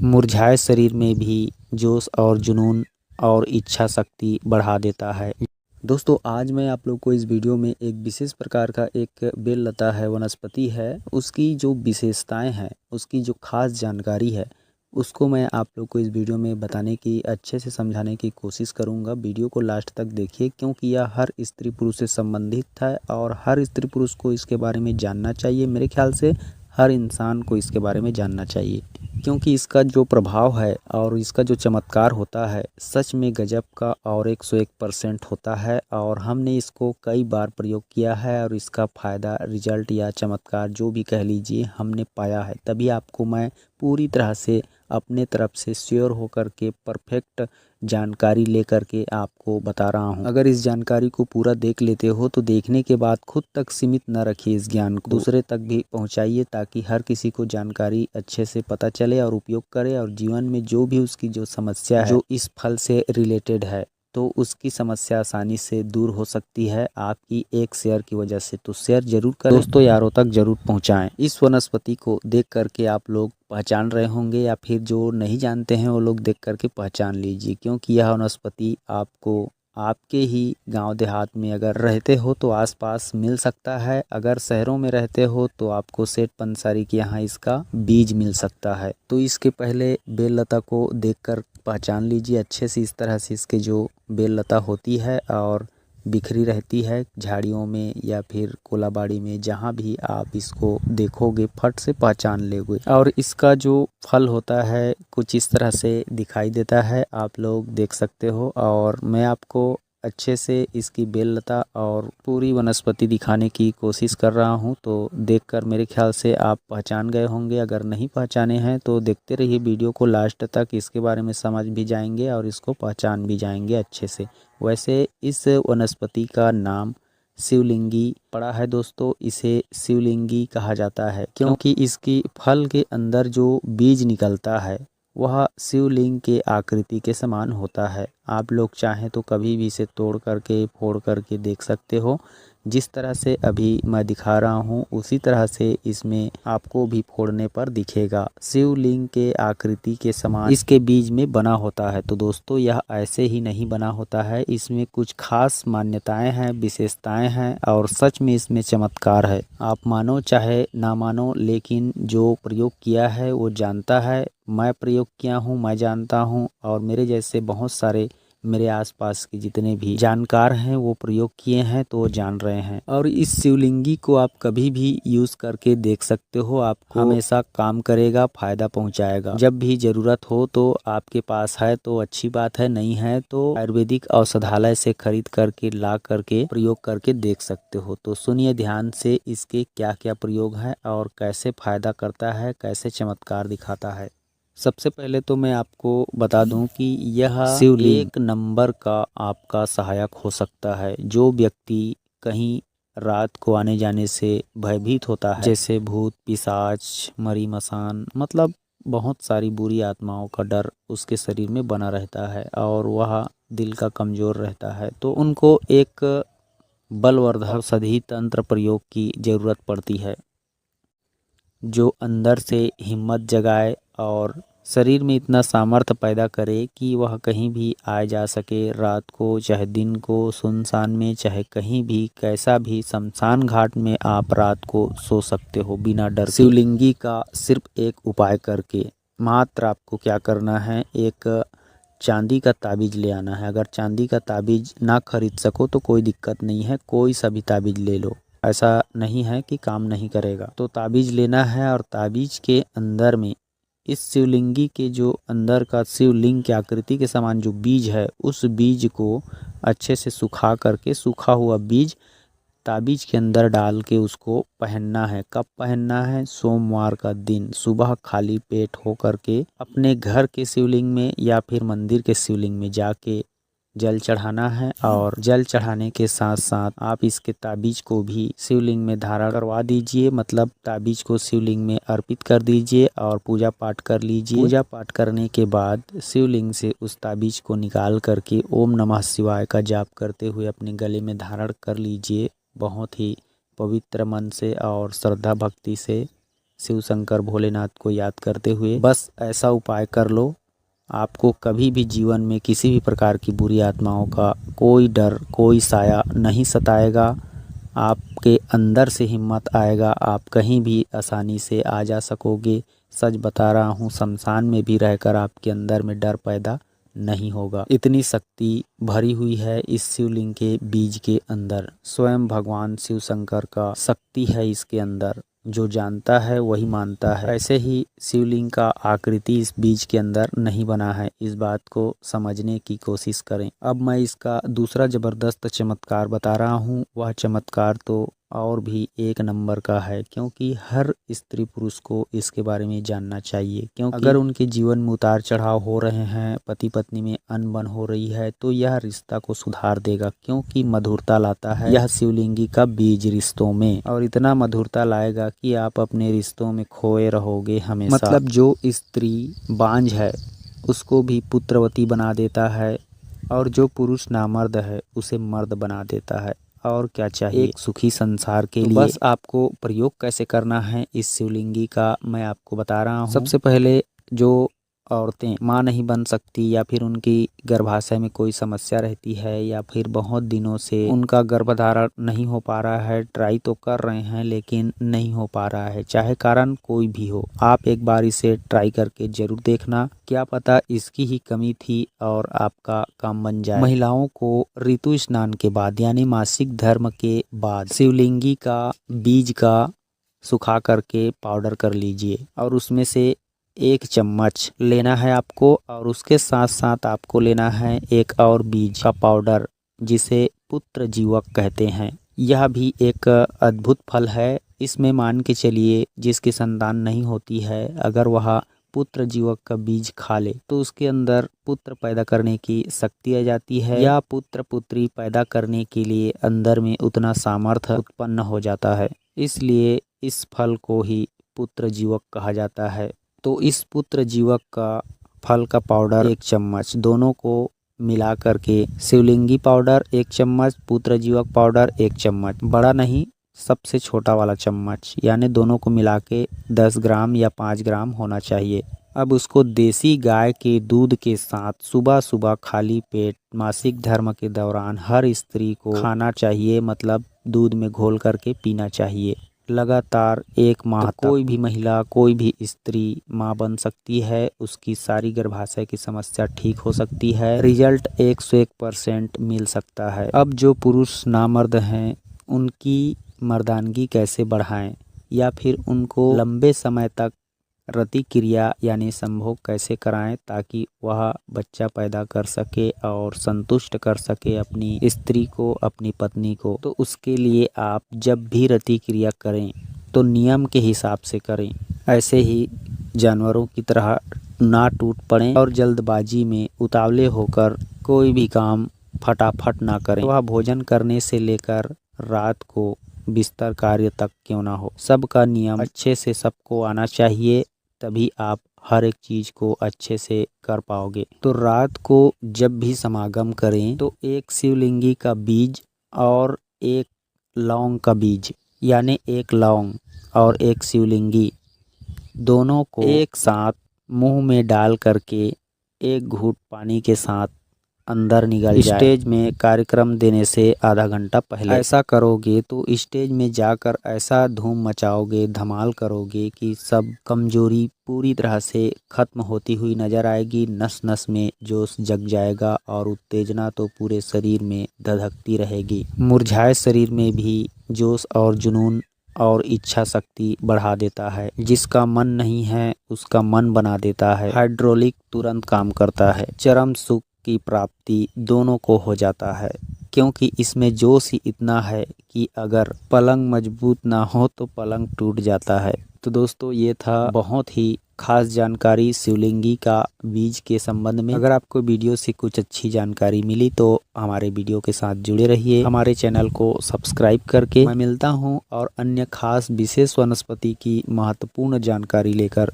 मुरझाए शरीर में भी जोश और जुनून और इच्छा शक्ति बढ़ा देता है। दोस्तों, आज मैं आप लोग को इस वीडियो में एक विशेष प्रकार का एक बेल लता है, वनस्पति है, उसकी जो विशेषताएं हैं, उसकी जो खास जानकारी है, उसको मैं आप लोग को इस वीडियो में बताने की, अच्छे से समझाने की कोशिश करूंगा। वीडियो को लास्ट तक देखिए, क्योंकि यह हर स्त्री पुरुष से संबंधित है और हर स्त्री पुरुष को इसके बारे में जानना चाहिए। मेरे ख्याल से हर इंसान को इसके बारे में जानना चाहिए, क्योंकि इसका जो प्रभाव है और इसका जो चमत्कार होता है, सच में गजब का और 101% होता है। और हमने इसको कई बार प्रयोग किया है और इसका फ़ायदा, रिजल्ट या चमत्कार जो भी कह लीजिए, हमने पाया है। तभी आपको मैं पूरी तरह से अपने तरफ से श्योर होकर के परफेक्ट जानकारी लेकर के आपको बता रहा हूँ। अगर इस जानकारी को पूरा देख लेते हो तो देखने के बाद खुद तक सीमित न रखिए, इस ज्ञान को दूसरे तक भी पहुँचाइए, ताकि हर किसी को जानकारी अच्छे से पता चले और उपयोग करे, और जीवन में जो भी उसकी जो समस्या है, जो इस फल से रिलेटेड है, तो उसकी समस्या आसानी से दूर हो सकती है आपकी एक शेयर की वजह से। तो शेयर जरूर करें, दोस्तों यारों तक जरूर पहुंचाएं। इस वनस्पति को देख करके आप लोग पहचान रहे होंगे, या फिर जो नहीं जानते हैं वो लोग देख करके पहचान लीजिए, क्योंकि यह वनस्पति आपको आपके ही गांव देहात में अगर रहते हो तो आसपास मिल सकता है। अगर शहरों में रहते हो तो आपको सेठ पंसारी के यहाँ इसका बीज मिल सकता है। तो इसके पहले बेल लता को देखकर पहचान लीजिए अच्छे से। इस तरह से इसके जो बेल लता होती है और बिखरी रहती है झाड़ियों में या फिर कोलाबाड़ी में, जहाँ भी आप इसको देखोगे फट से पहचान लोगे। और इसका जो फल होता है कुछ इस तरह से दिखाई देता है, आप लोग देख सकते हो। और मैं आपको अच्छे से इसकी बेल लता और पूरी वनस्पति दिखाने की कोशिश कर रहा हूं, तो देखकर मेरे ख्याल से आप पहचान गए होंगे। अगर नहीं पहचाने हैं तो देखते रहिए वीडियो को लास्ट तक, इसके बारे में समझ भी जाएंगे और इसको पहचान भी जाएंगे अच्छे से। वैसे इस वनस्पति का नाम शिवलिंगी पड़ा है दोस्तों। इसे शिवलिंगी कहा जाता है क्योंकि इसकी फल के अंदर जो बीज निकलता है वह शिवलिंग के आकृति के समान होता है। आप लोग चाहें तो कभी भी इसे तोड़ करके, फोड़ करके देख सकते हो। जिस तरह से अभी मैं दिखा रहा हूँ उसी तरह से इसमें आपको भी फोड़ने पर दिखेगा। शिवलिंग के आकृति के समान इसके बीज में बना होता है। तो दोस्तों यह ऐसे ही नहीं बना होता है, इसमें कुछ खास मान्यताएं हैं, विशेषताएं हैं और सच में इसमें चमत्कार है। आप मानो चाहे ना मानो, लेकिन जो प्रयोग किया है वो जानता है। मैं प्रयोग किया हूँ, मैं जानता हूँ, और मेरे जैसे बहुत सारे मेरे आसपास के जितने भी जानकार हैं वो प्रयोग किए हैं तो वो जान रहे हैं। और इस शिवलिंगी को आप कभी भी यूज़ करके देख सकते हो, आपको हमेशा काम करेगा, फ़ायदा पहुंचाएगा। जब भी ज़रूरत हो तो आपके पास है तो अच्छी बात है, नहीं है तो आयुर्वेदिक औषधालय से खरीद करके ला करके प्रयोग करके देख सकते हो। तो सुनिए ध्यान से इसके क्या क्या प्रयोग है और कैसे फ़ायदा करता है, कैसे चमत्कार दिखाता है। सबसे पहले तो मैं आपको बता दूं कि यह शिवलिंग एक नंबर का आपका सहायक हो सकता है। जो व्यक्ति कहीं रात को आने जाने से भयभीत होता है, जैसे भूत पिशाच, मरी मसान, मतलब बहुत सारी बुरी आत्माओं का डर उसके शरीर में बना रहता है और वह दिल का कमज़ोर रहता है, तो उनको एक बलवर्धक औषधि तंत्र प्रयोग की ज़रूरत पड़ती है, जो अंदर से हिम्मत जगाए और शरीर में इतना सामर्थ्य पैदा करे कि वह कहीं भी आ जा सके, रात को चाहे दिन को, सुनसान में चाहे कहीं भी, कैसा भी शमशान घाट में आप रात को सो सकते हो बिना डर। शिवलिंगी का सिर्फ एक उपाय करके, मात्र आपको क्या करना है, एक चांदी का ताबीज ले आना है। अगर चांदी का ताबीज ना खरीद सको तो कोई दिक्कत नहीं है, कोई सा भी ताबीज ले लो, ऐसा नहीं है कि काम नहीं करेगा। तो ताबीज लेना है और ताबीज के अंदर में इस शिवलिंगी के जो अंदर का शिवलिंग की आकृति के समान जो बीज है, उस बीज को अच्छे से सुखा करके, सूखा हुआ बीज ताबीज के अंदर डाल के उसको पहनना है। कब पहनना है? सोमवार का दिन सुबह खाली पेट हो करके अपने घर के शिवलिंग में या फिर मंदिर के शिवलिंग में जाके जल चढ़ाना है। और जल चढ़ाने के साथ साथ आप इसके ताबीज को भी शिवलिंग में धारण करवा दीजिए, मतलब ताबीज को शिवलिंग में अर्पित कर दीजिए और पूजा पाठ कर लीजिए। पूजा पाठ करने के बाद शिवलिंग से उस ताबीज को निकाल करके ओम नमः शिवाय का जाप करते हुए अपने गले में धारण कर लीजिए, बहुत ही पवित्र मन से और श्रद्धा भक्ति से। शिव शंकर भोलेनाथ को याद करते हुए बस ऐसा उपाय कर लो, आपको कभी भी जीवन में किसी भी प्रकार की बुरी आत्माओं का कोई डर, कोई साया नहीं सताएगा। आपके अंदर से हिम्मत आएगा, आप कहीं भी आसानी से आ जा सकोगे। सच बता रहा हूँ, शमशान में भी रहकर आपके अंदर में डर पैदा नहीं होगा। इतनी शक्ति भरी हुई है इस शिवलिंग के बीज के अंदर। स्वयं भगवान शिव शंकर का शक्ति है इसके अंदर, जो जानता है वही मानता है। ऐसे ही शिवलिंग का आकृति इस बीज के अंदर नहीं बना है, इस बात को समझने की कोशिश करें। अब मैं इसका दूसरा जबरदस्त चमत्कार बता रहा हूँ। वह चमत्कार तो और भी एक नंबर का है, क्योंकि हर स्त्री पुरुष को इसके बारे में जानना चाहिए। क्योंकि अगर उनके जीवन में उतार चढ़ाव हो रहे हैं, पति पत्नी में अनबन हो रही है, तो यह रिश्ता को सुधार देगा, क्योंकि मधुरता लाता है यह शिवलिंगी का बीज रिश्तों में, और इतना मधुरता लाएगा कि आप अपने रिश्तों में खोए रहोगे हमेशा। मतलब जो स्त्री बांझ है उसको भी पुत्रवती बना देता है, और जो पुरुष नामर्द है उसे मर्द बना देता है। और क्या चाहिए एक सुखी संसार के लिए। बस आपको प्रयोग कैसे करना है इस शिवलिंगी का मैं आपको बता रहा हूँ। सबसे पहले जो औरतें माँ नहीं बन सकती, या फिर उनकी गर्भाशय में कोई समस्या रहती है, या फिर बहुत दिनों से उनका गर्भधारण नहीं हो पा रहा है, ट्राई तो कर रहे हैं लेकिन नहीं हो पा रहा है, चाहे कारण कोई भी हो, आप एक बार इसे ट्राई करके जरूर देखना। क्या पता इसकी ही कमी थी और आपका काम बन जाए। महिलाओं को ऋतु स्नान के बाद यानी मासिक धर्म के बाद शिवलिंगी का बीज का सुखा करके पाउडर कर लीजिए, और उसमें से 1 चम्मच लेना है आपको, और उसके साथ साथ आपको लेना है एक और बीज का पाउडर, जिसे पुत्र जीवक कहते हैं। यह भी एक अद्भुत फल है। इसमें मान के चलिए जिसकी संतान नहीं होती है, अगर वह पुत्र जीवक का बीज खा ले तो उसके अंदर पुत्र पैदा करने की शक्ति आ जाती है, या पुत्र पुत्री पैदा करने के लिए अंदर में उतना सामर्थ्य उत्पन्न हो जाता है। इसलिए इस फल को ही पुत्र जीवक कहा जाता है। तो इस पुत्र जीवक का फल का पाउडर 1 चम्मच, दोनों को मिला करके शिवलिंगी पाउडर 1 चम्मच, पुत्र जीवक पाउडर 1 चम्मच, बड़ा नहीं सबसे छोटा वाला चम्मच, यानी दोनों को मिला के 10 ग्राम या 5 ग्राम होना चाहिए। अब उसको देसी गाय के दूध के साथ सुबह सुबह खाली पेट मासिक धर्म के दौरान हर स्त्री को खाना चाहिए, मतलब दूध में घोल करके पीना चाहिए लगातार 1 माह तक। कोई भी महिला, कोई भी स्त्री माँ बन सकती है, उसकी सारी गर्भाशय की समस्या ठीक हो सकती है, रिजल्ट 101% मिल सकता है। अब जो पुरुष नामर्द हैं उनकी मर्दानगी कैसे बढ़ाएं, या फिर उनको लंबे समय तक रति क्रिया यानी संभोग कैसे कराएं, ताकि वह बच्चा पैदा कर सके और संतुष्ट कर सके अपनी स्त्री को, अपनी पत्नी को। तो उसके लिए आप जब भी रति क्रिया करें तो नियम के हिसाब से करें, ऐसे ही जानवरों की तरह ना टूट पड़ें और जल्दबाजी में उतावले होकर कोई भी काम फटाफट ना करें। वह भोजन करने से लेकर रात को बिस्तर कार्य तक क्यों ना हो, सबका नियम अच्छे से सबको आना चाहिए, तभी आप हर एक चीज़ को अच्छे से कर पाओगे। तो रात को जब भी समागम करें तो 1 शिवलिंगी का बीज और 1 लौंग का बीज, यानी 1 लौंग और 1 शिवलिंगी, दोनों को एक साथ मुंह में डाल करके 1 घूंट पानी के साथ अंदर निगल जाए। स्टेज में कार्यक्रम देने से आधा घंटा पहले ऐसा करोगे तो स्टेज में जाकर ऐसा धूम मचाओगे, धमाल करोगे कि सब कमजोरी पूरी तरह से खत्म होती हुई नजर आएगी। नस नस में जोश जग जाएगा और उत्तेजना तो पूरे शरीर में धधकती रहेगी। मुरझाए शरीर में भी जोश और जुनून और इच्छा शक्ति बढ़ा देता है। जिसका मन नहीं है उसका मन बना देता है। हाइड्रोलिक तुरंत काम करता है। चरम सुख की प्राप्ति दोनों को हो जाता है, क्योंकि इसमें जोश ही इतना है कि अगर पलंग मजबूत ना हो तो पलंग टूट जाता है। तो दोस्तों ये था बहुत ही खास जानकारी शिवलिंगी का बीज के संबंध में। अगर आपको वीडियो से कुछ अच्छी जानकारी मिली तो हमारे वीडियो के साथ जुड़े रहिए, हमारे चैनल को सब्सक्राइब करके। मैं मिलता हूं और अन्य खास विशेष वनस्पति की महत्वपूर्ण जानकारी लेकर